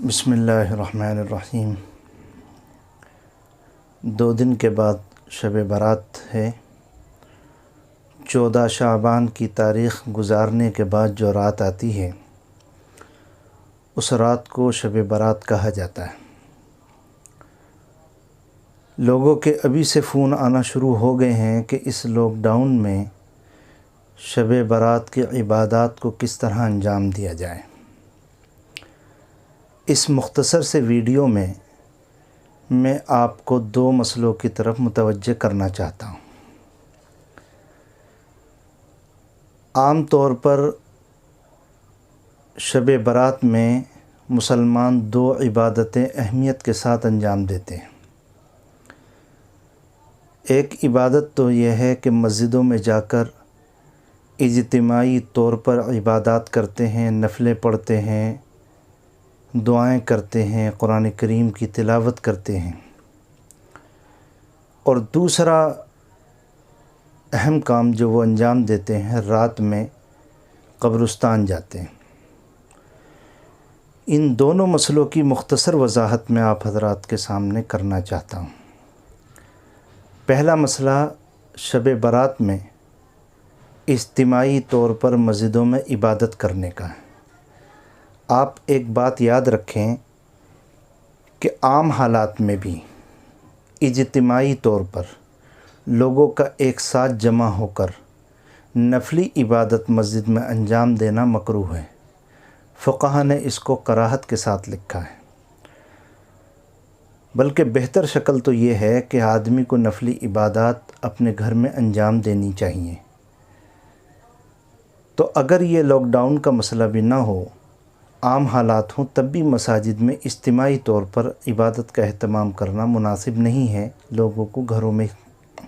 بسم اللہ الرحمن الرحیم۔ 2 دن کے بعد شب برات ہے۔ 14 شعبان کی تاریخ گزارنے کے بعد جو رات آتی ہے اس رات کو شب برات کہا جاتا ہے۔ لوگوں کے ابھی سے فون آنا شروع ہو گئے ہیں کہ اس لاک ڈاؤن میں شب برات کی عبادات کو کس طرح انجام دیا جائے۔ اس مختصر سے ویڈیو میں آپ کو 2 مسئلوں کی طرف متوجہ کرنا چاہتا ہوں۔ عام طور پر شب برات میں مسلمان 2 عبادتیں اہمیت کے ساتھ انجام دیتے ہیں۔ ایک عبادت تو یہ ہے کہ مسجدوں میں جا کر اجتماعی طور پر عبادات کرتے ہیں، نفلیں پڑھتے ہیں، دعائیں کرتے ہیں، قرآن کریم کی تلاوت کرتے ہیں۔ اور دوسرا اہم کام جو وہ انجام دیتے ہیں، رات میں قبرستان جاتے ہیں۔ ان دونوں مسئلوں کی مختصر وضاحت میں آپ حضرات کے سامنے کرنا چاہتا ہوں۔ پہلا مسئلہ شب برات میں اجتماعی طور پر مسجدوں میں عبادت کرنے کا ہے۔ آپ ایک بات یاد رکھیں کہ عام حالات میں بھی اجتماعی طور پر لوگوں کا ایک ساتھ جمع ہو کر نفلی عبادت مسجد میں انجام دینا مکروہ ہے۔ فقہا نے اس کو کراہت کے ساتھ لکھا ہے، بلکہ بہتر شکل تو یہ ہے کہ آدمی کو نفلی عبادات اپنے گھر میں انجام دینی چاہیے۔ تو اگر یہ لاک ڈاؤن کا مسئلہ بھی نہ ہو، عام حالات ہوں، تب بھی مساجد میں اجتماعی طور پر عبادت کا اہتمام کرنا مناسب نہیں ہے۔ لوگوں کو گھروں میں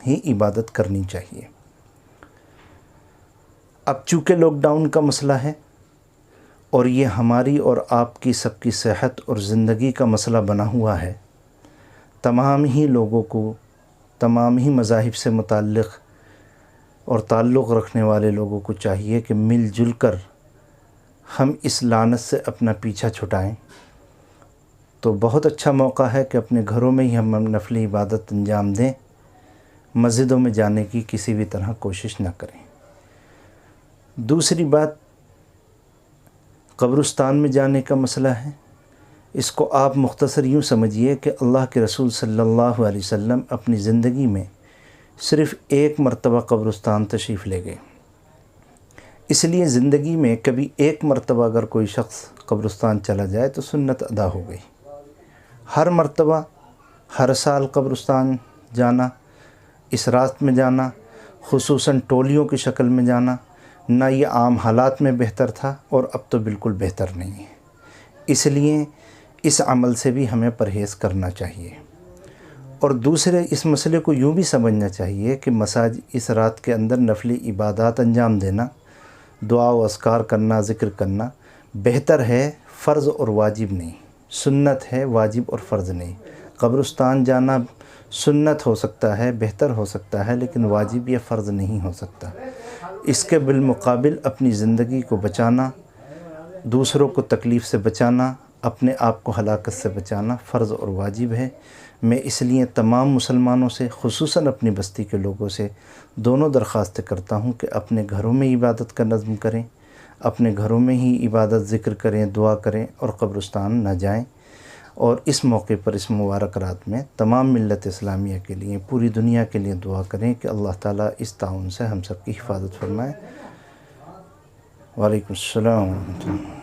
ہی عبادت کرنی چاہیے۔ اب چونکہ لاک ڈاؤن کا مسئلہ ہے اور یہ ہماری اور آپ کی سب کی صحت اور زندگی کا مسئلہ بنا ہوا ہے، تمام ہی لوگوں کو، تمام ہی مذاہب سے متعلق اور تعلق رکھنے والے لوگوں کو چاہیے کہ مل جل کر ہم اس لعنت سے اپنا پیچھا چھٹائیں۔ تو بہت اچھا موقع ہے کہ اپنے گھروں میں ہی ہم نفلی عبادت انجام دیں، مسجدوں میں جانے کی کسی بھی طرح کوشش نہ کریں۔ دوسری بات قبرستان میں جانے کا مسئلہ ہے۔ اس کو آپ مختصر یوں سمجھیے کہ اللہ کے رسول صلی اللہ علیہ وسلم اپنی زندگی میں صرف 1 مرتبہ قبرستان تشریف لے گئے۔ اس لیے زندگی میں کبھی 1 مرتبہ اگر کوئی شخص قبرستان چلا جائے تو سنت ادا ہو گئی۔ ہر مرتبہ، ہر سال قبرستان جانا، اس رات میں جانا، خصوصاً ٹولیوں کی شکل میں جانا، نہ یہ عام حالات میں بہتر تھا اور اب تو بالکل بہتر نہیں ہے۔ اس لیے اس عمل سے بھی ہمیں پرہیز کرنا چاہیے۔ اور دوسرے اس مسئلے کو یوں بھی سمجھنا چاہیے کہ مساجد اس رات کے اندر نفلی عبادات انجام دینا، دعا و اذکار کرنا، ذکر کرنا بہتر ہے، فرض اور واجب نہیں۔ سنت ہے، واجب اور فرض نہیں۔ قبرستان جانا سنت ہو سکتا ہے، بہتر ہو سکتا ہے، لیکن واجب یا فرض نہیں ہو سکتا۔ اس کے بالمقابل اپنی زندگی کو بچانا، دوسروں کو تکلیف سے بچانا، اپنے آپ کو ہلاکت سے بچانا فرض اور واجب ہے۔ میں اس لیے تمام مسلمانوں سے، خصوصاً اپنی بستی کے لوگوں سے دونوں درخواست کرتا ہوں کہ اپنے گھروں میں عبادت کا نظم کریں، اپنے گھروں میں ہی عبادت ذکر کریں، دعا کریں اور قبرستان نہ جائیں۔ اور اس موقع پر، اس مبارک رات میں تمام ملت اسلامیہ کے لیے، پوری دنیا کے لیے دعا کریں کہ اللہ تعالیٰ اس تعاون سے ہم سب کی حفاظت فرمائے۔ وعلیکم السلام ورحمۃ اللہ۔